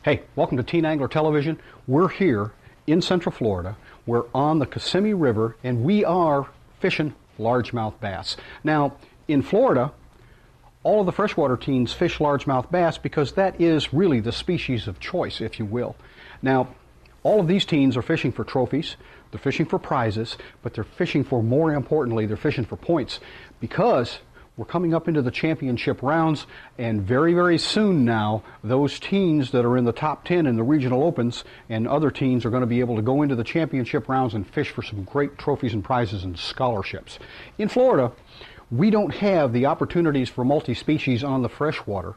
Hey, welcome to Teen Angler Television. We're here in Central Florida. We're on the Kissimmee River, and we are fishing largemouth bass. Now, in Florida, all of the freshwater teens fish largemouth bass because that is really the species of choice, if you will. Now, all of these teens are fishing for trophies, they're fishing for prizes, but they're fishing for, more importantly, they're fishing for points, because we're coming up into the championship rounds, and very, very soon now, those teens that are in the top 10 in the regional opens and other teens are going to be able to go into the championship rounds and fish for some great trophies and prizes and scholarships. In Florida, we don't have the opportunities for multi-species on the freshwater.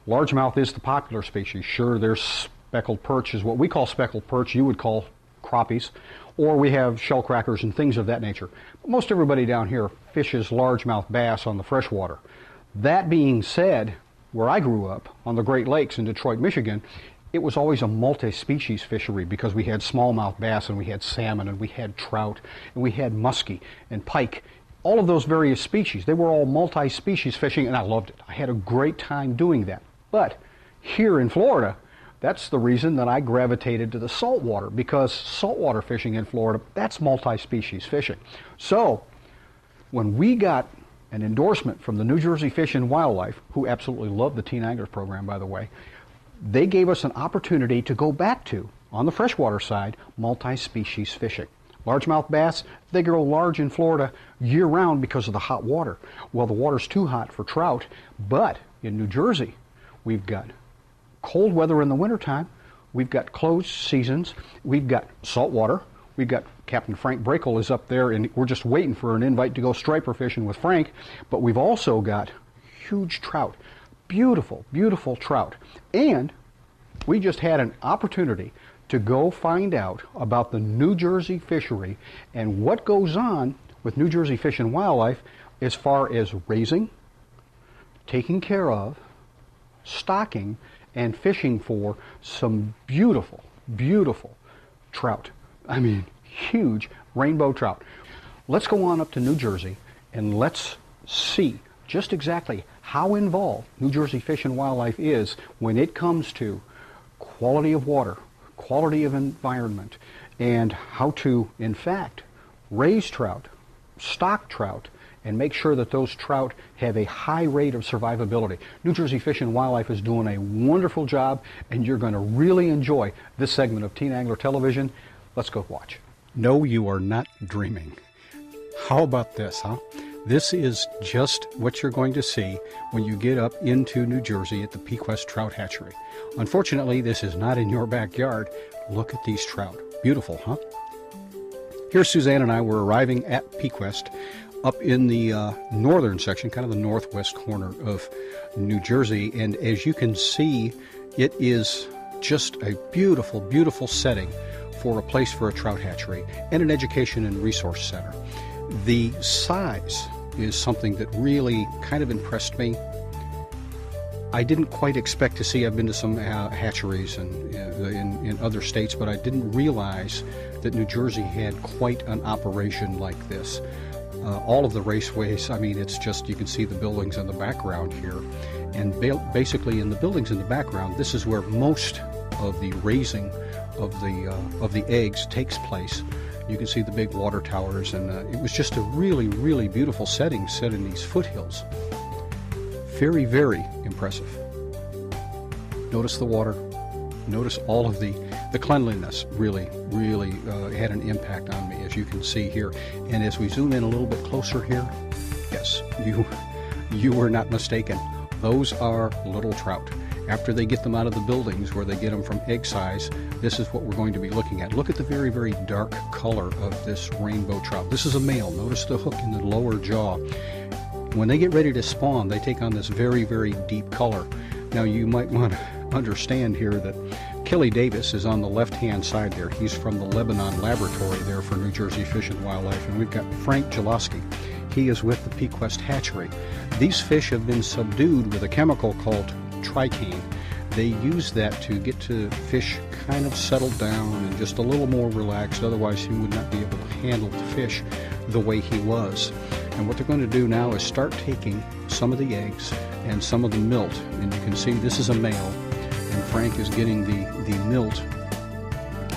Largemouth is the popular species. Sure, there's speckled perch, is what we call speckled perch, you would call crappies, or we have shellcrackers and things of that nature. But most everybody down here fishes largemouth bass on the freshwater. That being said, where I grew up on the Great Lakes in Detroit, Michigan, it was always a multi-species fishery because we had smallmouth bass and we had salmon and we had trout and we had muskie and pike. All of those various species, they were all multi-species fishing, and I loved it. I had a great time doing that. But here in Florida, that's the reason that I gravitated to the saltwater, because saltwater fishing in Florida, that's multi-species fishing. So when we got an endorsement from the New Jersey Fish and Wildlife, who absolutely love the Teen Anglers program, by the way, they gave us an opportunity to go back to, on the freshwater side, multi-species fishing. Largemouth bass, they grow large in Florida year-round because of the hot water. Well, the water's too hot for trout, but in New Jersey, we've got cold weather in the wintertime, we've got closed seasons, we've got saltwater, we've got Captain Frank Brakel is up there, and we're just waiting for an invite to go striper fishing with Frank, but we've also got huge trout, beautiful, beautiful trout. And we just had an opportunity to go find out about the New Jersey fishery and what goes on with New Jersey Fish and Wildlife as far as raising, taking care of, stocking, and fishing for some beautiful, beautiful trout. I mean, huge rainbow trout. Let's go on up to New Jersey and let's see just exactly how involved New Jersey Fish and Wildlife is when it comes to quality of water, quality of environment, and how to, in fact, raise trout, stock trout, and make sure that those trout have a high rate of survivability. New Jersey Fish and Wildlife is doing a wonderful job, and you're going to really enjoy this segment of Teen Angler Television. Let's go watch. No, you are not dreaming. How about this, huh? This is just what you're going to see when you get up into New Jersey at the Pequest Trout Hatchery. Unfortunately, this is not in your backyard. Look at these trout. Beautiful, huh? Here, Suzanne and I were arriving at Pequest up in the northern section, kind of the northwest corner of New Jersey. And as you can see, it is just a beautiful, beautiful setting for a place for a trout hatchery and an education and resource center. The size is something that really kind of impressed me. I didn't quite expect to see, I've been to some hatcheries in other states, but I didn't realize that New Jersey had quite an operation like this. All of the raceways, I mean, it's just, you can see the buildings in the background here. And basically in the buildings in the background, this is where most of the raising of the eggs takes place. You can see the big water towers, and it was just a really, really beautiful setting set in these foothills. Very, very impressive. Notice the water. Notice all of the cleanliness really, really had an impact on me, as you can see here. And as we zoom in a little bit closer here, yes, you were not mistaken. Those are little trout. After they get them out of the buildings where they get them from egg size, this is what we're going to be looking at. Look at the very, very dark color of this rainbow trout. This is a male. Notice the hook in the lower jaw. When they get ready to spawn, they take on this very, very deep color. Now, you might want to understand here that Kelly Davis is on the left-hand side there. He's from the Lebanon Laboratory there for New Jersey Fish and Wildlife. And we've got Frank Jaloski. He is with the Pequest Hatchery. These fish have been subdued with a chemical called tricaine. They use that to get to fish kind of settled down and just a little more relaxed. Otherwise, he would not be able to handle the fish the way he was. And what they're going to do now is start taking some of the eggs and some of the milt. And you can see this is a male. and Frank is getting the milt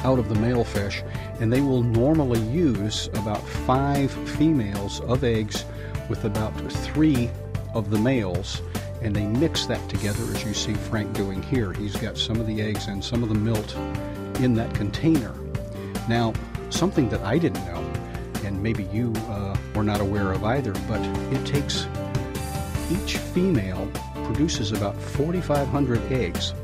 out of the male fish, and they will normally use about 5 females of eggs with about 3 of the males, and they mix that together as you see Frank doing here. He's got some of the eggs and some of the milt in that container. Now, something that I didn't know, and maybe you were not aware of either, but it takes, each female produces about 4,500 eggs,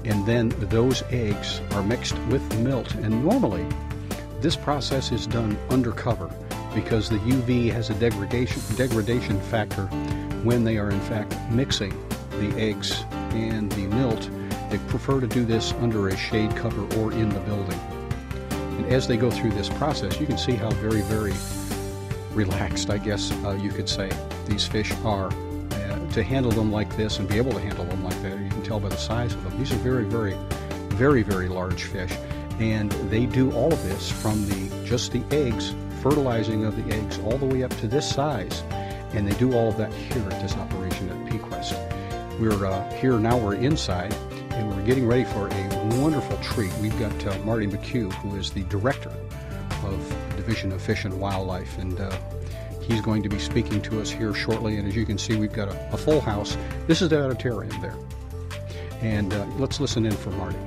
and then those eggs are mixed with milt. And normally this process is done undercover because the UV has a degradation factor when they are in fact mixing the eggs and the milt. They prefer to do this under a shade cover or in the building. And as they go through this process, you can see how very, very relaxed, I guess you could say, these fish are. To handle them like this and be able to handle them like that, you can tell by the size of them. These are very, very, very, very large fish. And they do all of this from just the eggs, fertilizing of the eggs, all the way up to this size. And they do all of that here at this operation at Pequest. We're here now, we're inside, and we're getting ready for a wonderful treat. We've got Marty McHugh, who is the director of the Division of Fish and Wildlife, and he's going to be speaking to us here shortly. And as you can see, we've got a full house. This is the auditorium there. And let's listen in for Marty.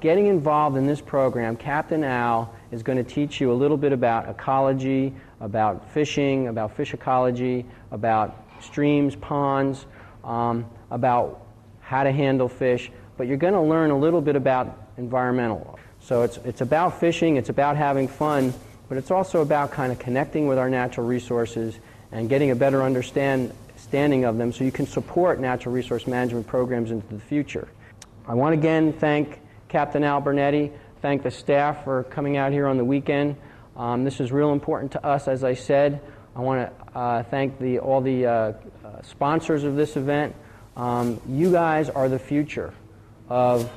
Getting involved in this program, Captain Al is going to teach you a little bit about ecology, about fishing, about fish ecology, about streams, ponds, about how to handle fish, but you're going to learn a little bit about environmental. So it's about fishing, it's about having fun, but it's also about kind of connecting with our natural resources and getting a better understanding of them so you can support natural resource management programs into the future. I want to again thank Captain Al Bernetti, thank the staff for coming out here on the weekend. This is real important to us, as I said. I want to thank all the sponsors of this event. You guys are the future of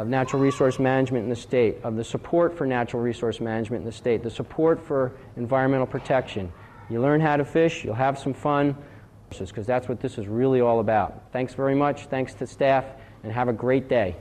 natural resource management in the state, of the support for natural resource management in the state, the support for environmental protection. You learn how to fish, you'll have some fun, because that's what this is really all about. Thanks very much, thanks to staff, and have a great day.